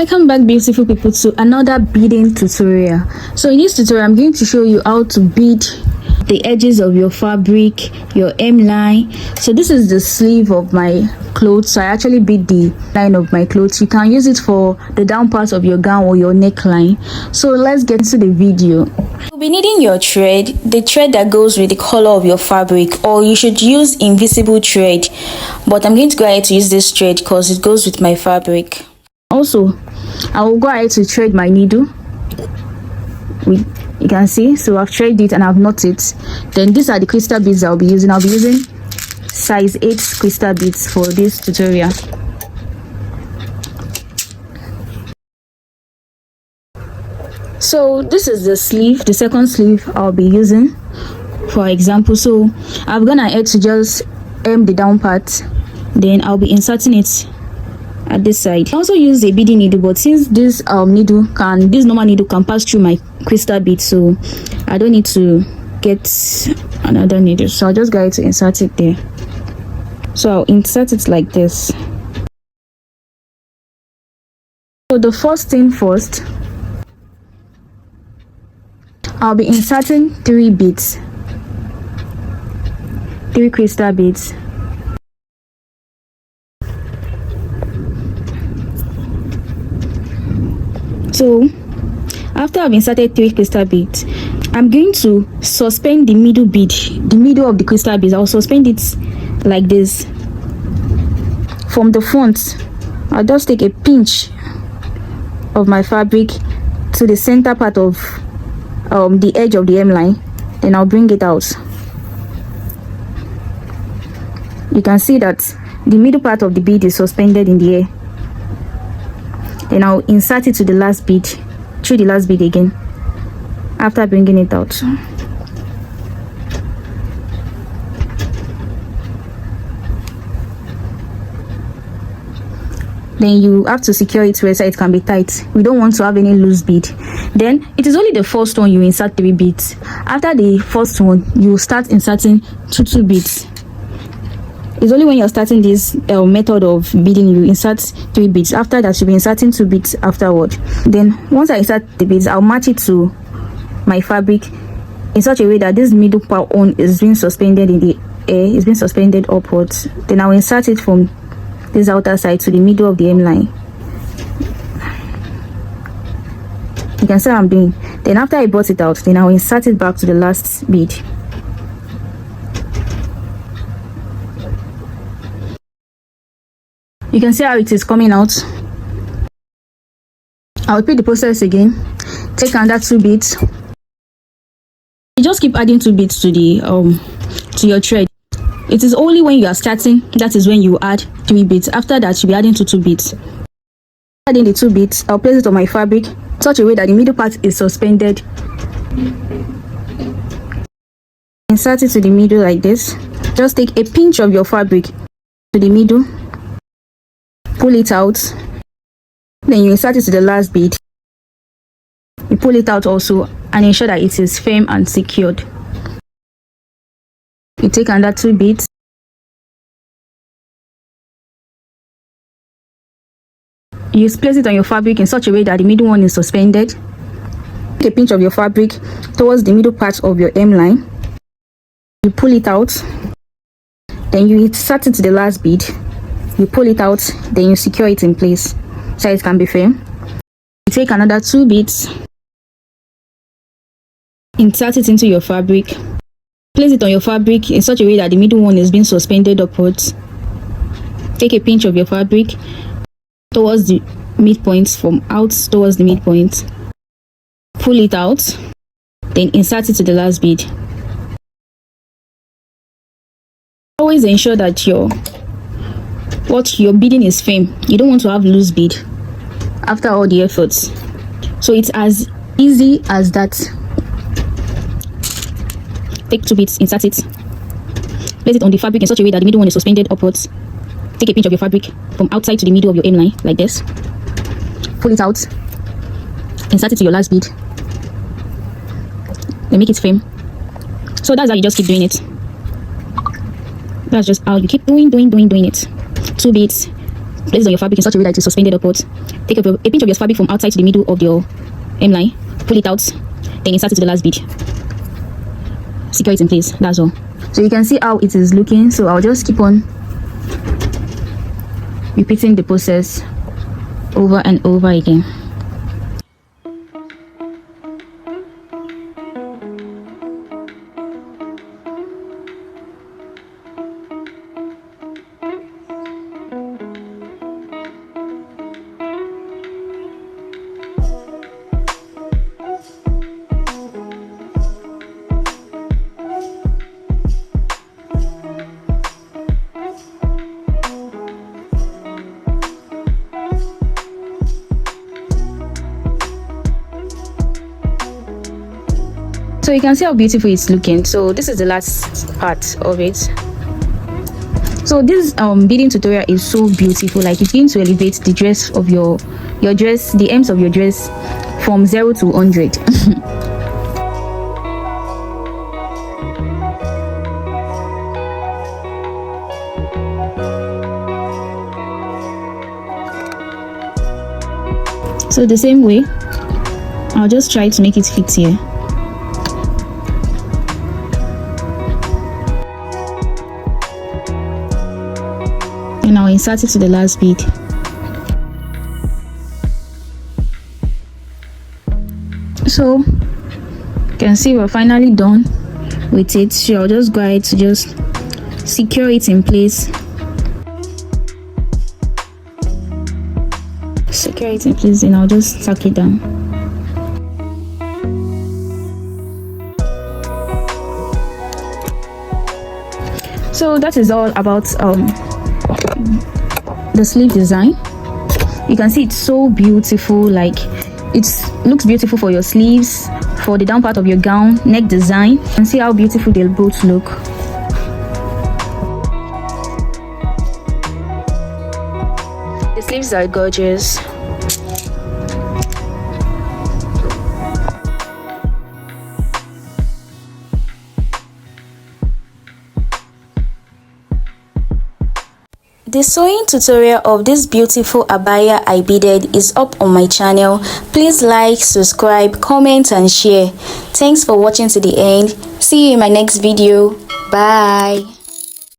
Welcome back, beautiful people, to another beading tutorial. So in this tutorial I'm going to show you how to bead the edges of your fabric, your hemline. So this is the sleeve of my clothes, so I actually bead the line of my clothes. You can use it for the down part of your gown or your neckline. So let's get into the video. You'll be needing your thread, the thread that goes with the color of your fabric, or you should use invisible thread, but I'm going to go ahead to use this thread because it goes with my fabric. Also, I will go ahead to thread my needle. You can see, so I've threaded it and I've knotted it. Then these are the crystal beads I'll be using. I'll be using size 8 crystal beads for this tutorial. So this is the sleeve, the second sleeve I'll be using for example. So I'm gonna add to just hem the down part, then I'll be inserting it at this side. I also use a beading needle, but since this normal needle can pass through my crystal bead, so I don't need to get another needle, so I'll just go ahead to insert it there. So I'll insert it like this. So the first thing first, I'll be inserting 3 beads, 3 crystal beads. So after I've inserted 3 crystal beads, I'm going to suspend the middle bead, the middle of the crystal beads. I'll suspend it like this from the front. I'll just take a pinch of my fabric to the center part of the edge of the hemline, then I'll bring it out. You can see that the middle part of the bead is suspended in the air. Then I'll insert it to the last bead, through the last bead again, after bringing it out. Then you have to secure it where so it can be tight. We don't want to have any loose bead. Then it is only the first one you insert 3 beads. After the first one, you start inserting 2 beads. It's only when you're starting this method of beading you insert 3 beads. After that, you'll be inserting 2 beads afterward. Then once I insert the beads, I'll match it to my fabric in such a way that this middle part on is being suspended in the air, is being suspended upwards. Then I'll insert it from this outer side to the middle of the hemline. You can see what I'm doing. Then after I brought it out, then I'll insert it back to the last bead. You can see how it is coming out. I'll repeat the process again. Take another 2 beads. You just keep adding 2 beads to the to your thread. It is only when you are starting that is when you add 3 beads. After that, you'll be adding 2 beads. Adding the 2 beads, I'll place it on my fabric in such a way that the middle part is suspended. Insert it to the middle like this. Just take a pinch of your fabric to the middle. Pull it out. Then you insert it to the last bead. You pull it out also and ensure that it is firm and secured. You take another 2 beads. You place it on your fabric in such a way that the middle one is suspended. Take a pinch of your fabric towards the middle part of your hemline. You pull it out. Then you insert it to the last bead. You pull it out, then you secure it in place so it can be firm. You take another 2 beads, insert it into your fabric, place it on your fabric in such a way that the middle one is being suspended upwards. Take a pinch of your fabric towards the midpoint, from out towards the midpoint. Pull it out, then insert it to the last bead. Always ensure that your beading is firm. You don't want to have loose bead after all the efforts. So it's as easy as that. Take 2 beads, insert it, place it on the fabric in such a way that the middle one is suspended upwards. Take a pinch of your fabric from outside to the middle of your hemline like this. Pull it out, insert it to your last bead, then make it firm. So that's how you just keep doing it. That's just how you keep doing it. 2 beads, place it on your fabric in such a way that it is suspended upwards. take a pinch of your fabric from outside to the middle of your hemline, pull it out, then insert it to the last bead, secure it in place. That's all. So you can see how it is looking. So I'll just keep on repeating the process over and over again. So you can see how beautiful it's looking. So this is the last part of it. So this beading tutorial is so beautiful. Like, it's going to elevate the dress of your dress, the ends of your dress, from 0 to 100. So the same way, I'll just try to make it fit here. And I'll insert it to the last bead. So you can see we're finally done with it. So I'll just go ahead to just secure it in place. Secure it in place, and I'll just tuck it down. So that is all about the sleeve design. You can see it's so beautiful. Like, it looks beautiful for your sleeves, for the down part of your gown, neck design. You can see how beautiful they both look. The sleeves are gorgeous. The sewing tutorial of this beautiful abaya I beaded is up on my channel. Please like, subscribe, comment and share. Thanks for watching to the end. See you in my next video. Bye.